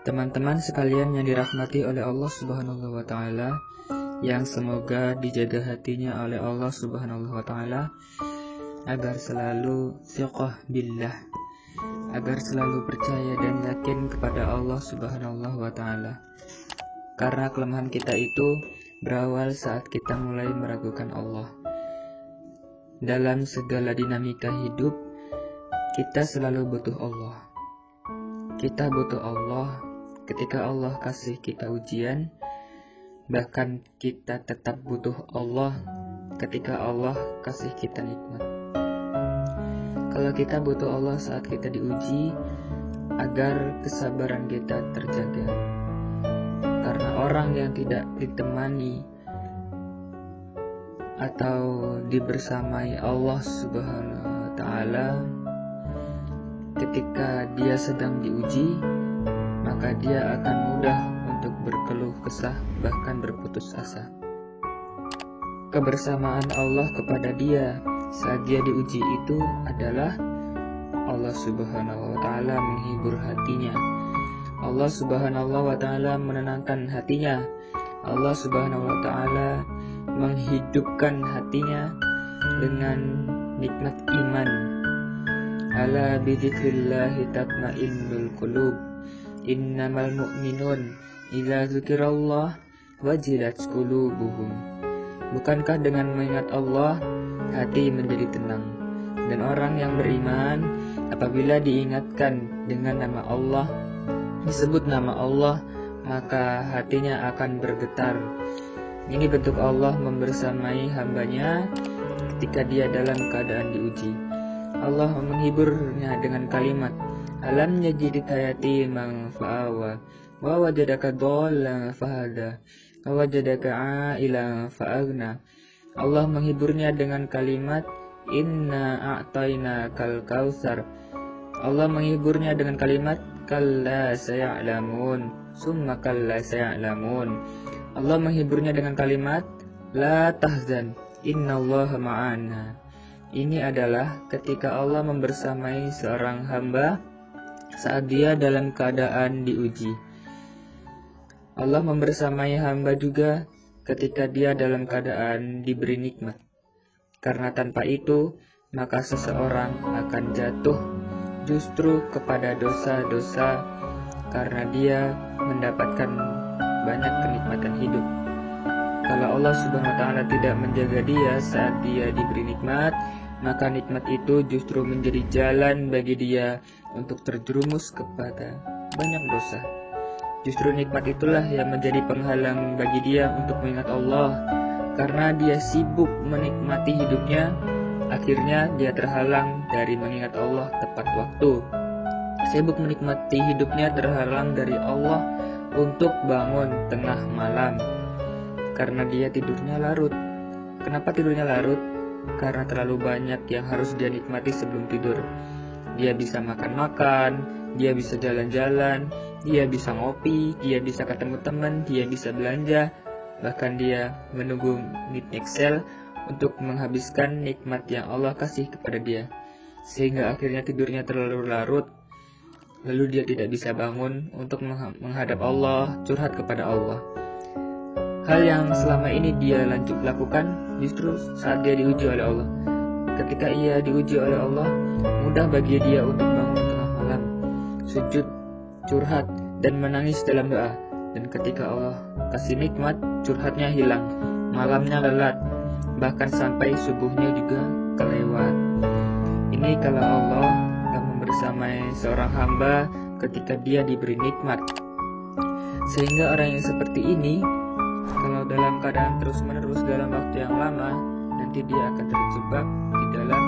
Teman-teman sekalian yang dirahmati oleh Allah Subhanahu wa taala, yang semoga dijaga hatinya oleh Allah Subhanahu wa taala agar selalu thiqah billah, agar selalu percaya dan yakin kepada Allah Subhanahu wa taala. Karena kelemahan kita itu berawal saat kita mulai meragukan Allah. Dalam segala dinamika hidup, kita selalu butuh Allah. Kita butuh Allah ketika Allah kasih kita ujian, bahkan kita tetap butuh Allah ketika Allah kasih kita nikmat. Kalau kita butuh Allah saat kita diuji, agar kesabaran kita terjaga. Karena orang yang tidak ditemani atau dibersamai Allah Subhanahu wa taala ketika dia sedang diuji, maka dia akan mudah untuk berkeluh kesah, bahkan berputus asa. Kebersamaan Allah kepada dia saat dia diuji itu adalah Allah Subhanahu wa taala menghibur hatinya. Allah Subhanahu wa taala menenangkan hatinya. Allah Subhanahu wa taala menghidupkan hatinya dengan nikmat iman. Ala bidzikrillahi tatmainnul qulub. Innamal mu'minun idza dzukirallah wajilat qulubuhum. Bukankah dengan mengingat Allah hati menjadi tenang? Dan orang yang beriman apabila diingatkan dengan nama Allah, disebut nama Allah, maka hatinya akan bergetar. Ini bentuk Allah membersamai hambanya ketika dia dalam keadaan diuji. Allah menghiburnya dengan kalimat, alam yajidka yatiman fa'awa wa wajadaka dhallan fahada wa wajadaka 'ailan fa'aghna. Allah menghiburnya dengan kalimat inna a'tainakal kautsar. Allah menghiburnya dengan kalimat kalla saya'lamun summa kalla saya'lamun. Allah menghiburnya dengan kalimat la tahzan innallaha ma'ana. Ini adalah ketika Allah membersamai seorang hamba saat dia dalam keadaan diuji. Allah membersamai hamba juga ketika dia dalam keadaan diberi nikmat. Karena tanpa itu, maka seseorang akan jatuh justru kepada dosa-dosa karena dia mendapatkan banyak kenikmatan hidup. Kalau Allah Subhanahu wa taala tidak menjaga dia saat dia diberi nikmat, maka nikmat itu justru menjadi jalan bagi dia untuk terjerumus kepada banyak dosa. Justru nikmat itulah yang menjadi penghalang bagi dia untuk mengingat Allah. Karena dia sibuk menikmati hidupnya, akhirnya dia terhalang dari mengingat Allah tepat waktu. Sibuk menikmati hidupnya terhalang dari Allah untuk bangun tengah malam, karena dia tidurnya larut. Kenapa tidurnya larut? Karena terlalu banyak yang harus dia nikmati sebelum tidur. Dia bisa makan-makan, dia bisa jalan-jalan, dia bisa ngopi, dia bisa ketemu teman, dia bisa belanja, bahkan dia menunggu midnight sale untuk menghabiskan nikmat yang Allah kasih kepada dia. Sehingga akhirnya tidurnya terlalu larut, lalu dia tidak bisa bangun untuk menghadap Allah, curhat kepada Allah. Hal yang selama ini dia lakukan justru saat dia diuji oleh Allah. Ketika ia diuji oleh Allah, mudah bagi dia untuk bangun tengah malam, sujud, curhat, dan menangis dalam doa. Dan ketika Allah kasih nikmat, curhatnya hilang, malamnya lelat, bahkan sampai subuhnya juga kelewat. Ini kalau Allah yang membersamai seorang hamba ketika dia diberi nikmat. Sehingga orang yang seperti ini, kalau dalam keadaan terus-menerus dalam waktu yang lama, nanti dia akan terjebak di dalam